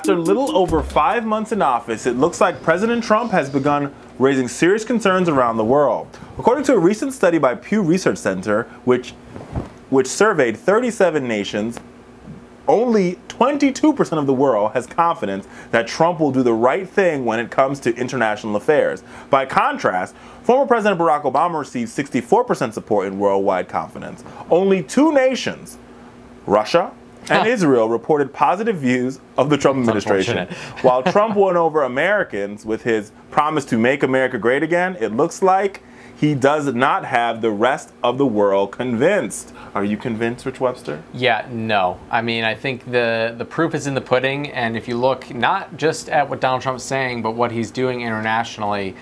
After a little over 5 months in office, it looks like President Trump has begun raising serious concerns around the world. According to a recent study by Pew Research Center, which surveyed 37 nations, only 22% of the world has confidence that Trump will do the right thing when it comes to international affairs. By contrast, former President Barack Obama received 64% support in worldwide confidence. Only 2 nations, Russia and Israel, reported positive views of the Trump administration. While Trump won over Americans with his promise to make America great again, it looks like he does not have the rest of the world convinced. Are you convinced, Rich Webster? Yeah, no. I mean, I think the proof is in the pudding, and if you look not just at what Donald Trump's saying, but what he's doing internationally,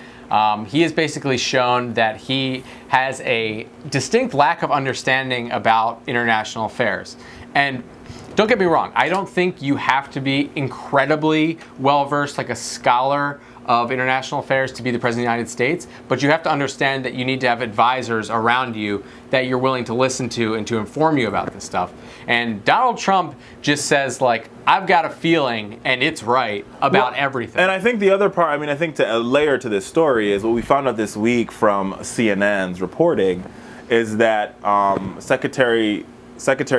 he has basically shown that he has a distinct lack of understanding about international affairs. And don't get me wrong, I don't think you have to be incredibly well-versed, like a scholar of international affairs, to be the President of the United States, but you have to understand that you need to have advisors around you that you're willing to listen to and to inform you about this stuff. And Donald Trump just says, like, I've got a feeling and it's right about everything. And I think the other part, I mean, I think to a layer to this story is what we found out this week from CNN's reporting is that Secretary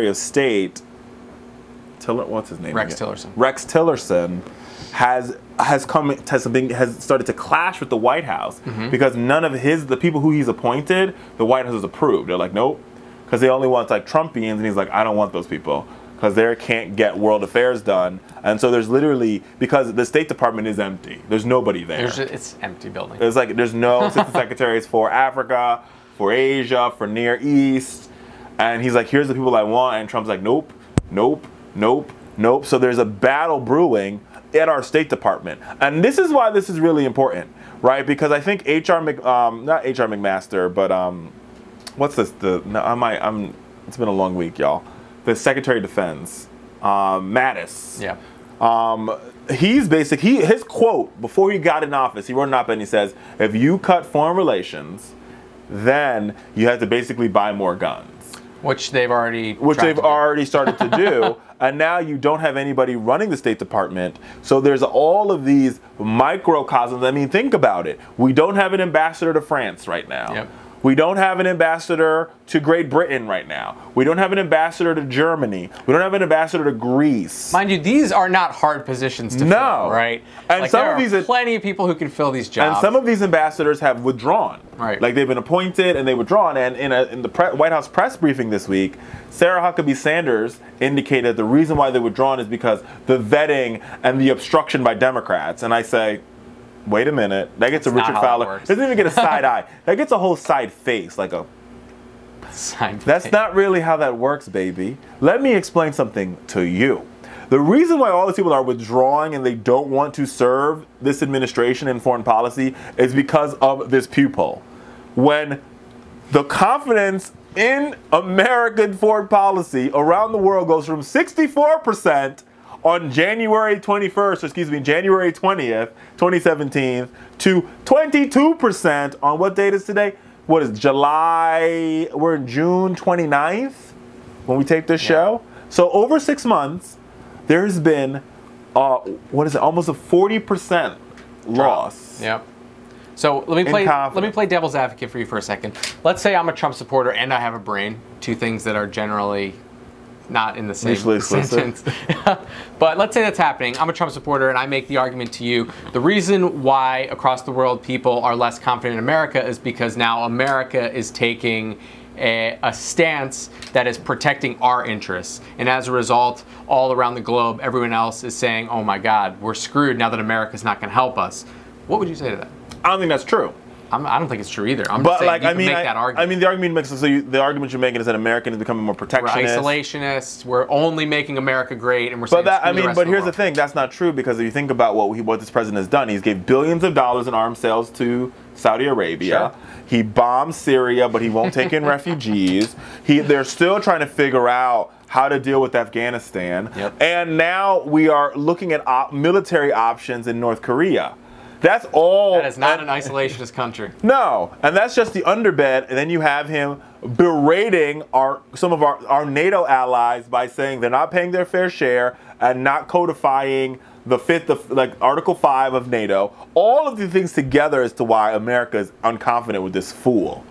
of State, what's his name? Rex again? Tillerson. Rex Tillerson has started to clash with the White House because none of the people who he's appointed, the White House has approved. They're like, nope, because they only want like Trumpians, and he's like, I don't want those people because they can't get world affairs done. And so there's literally, because the State Department is empty, there's nobody there. It's empty building. There's like there's no assistant secretaries for Africa, for Asia, for Near East, and he's like, here's the people I want, and Trump's like, nope, nope, nope, nope. So there's a battle brewing at our State Department, and this is why this is really important, right? Because I think not H.R. McMaster, but what's this? It's been a long week, y'all. The Secretary of Defense, Mattis. Yeah. His quote before he got in office, he wrote an op-ed and he says, if you cut foreign relations, then you have to basically buy more guns. Which they've already started to do. And now you don't have anybody running the State Department. So there's all of these microcosms. I mean, think about it. We don't have an ambassador to France right now. Yep. We don't have an ambassador to Great Britain right now. We don't have an ambassador to Germany. We don't have an ambassador to Greece. Mind you, these are not hard positions to fill, right? And like, some there of these are plenty of people who can fill these jobs. And some of these ambassadors have withdrawn. Right. Like they've been appointed and they withdrawn. And in the White House press briefing this week, Sarah Huckabee Sanders indicated the reason why they're withdrawn is because the vetting and the obstruction by Democrats. And I say, wait a minute. That gets a Richard Fowler. Doesn't even get a side eye. That gets a whole side face, like a side That's face. not really how that works, baby. Let me explain something to you. The reason why all these people are withdrawing and they don't want to serve this administration in foreign policy is because of this Pew poll. When the confidence in American foreign policy around the world goes from 64% on January 20th, 2017, to 22% on what date is today? What is July? We're in June 29th when we tape this show. So over 6 months, there's been, almost a 40% loss. Yep. So let me play devil's advocate for you for a second. Let's say I'm a Trump supporter and I have a brain. Two things that are generally not in the same sentence. But let's say that's happening. I'm a Trump supporter and I make the argument to you, the reason why across the world people are less confident in America is because now America is taking a stance that is protecting our interests. And as a result, all around the globe, everyone else is saying, oh my God, we're screwed now that America's not gonna help us. What would you say to that? I don't think that's true. I don't think it's true either. I'm just saying you can make that argument. I mean, the argument makes sense. So the argument you're making is that American is becoming more protectionist. We're isolationists. We're only making America great, and we're saying. But here's the thing. That's not true because if you think about what this president has done, he's gave billions of dollars in arms sales to Saudi Arabia. Sure. He bombed Syria, but he won't take in refugees. They're still trying to figure out how to deal with Afghanistan. Yep. And now we are looking at military options in North Korea. That's all. That is not an isolationist country. No, and that's just the underbed, and then you have him berating some of our NATO allies by saying they're not paying their fair share and not codifying the Article 5 of NATO. All of these things together as to why America is unconfident with this fool.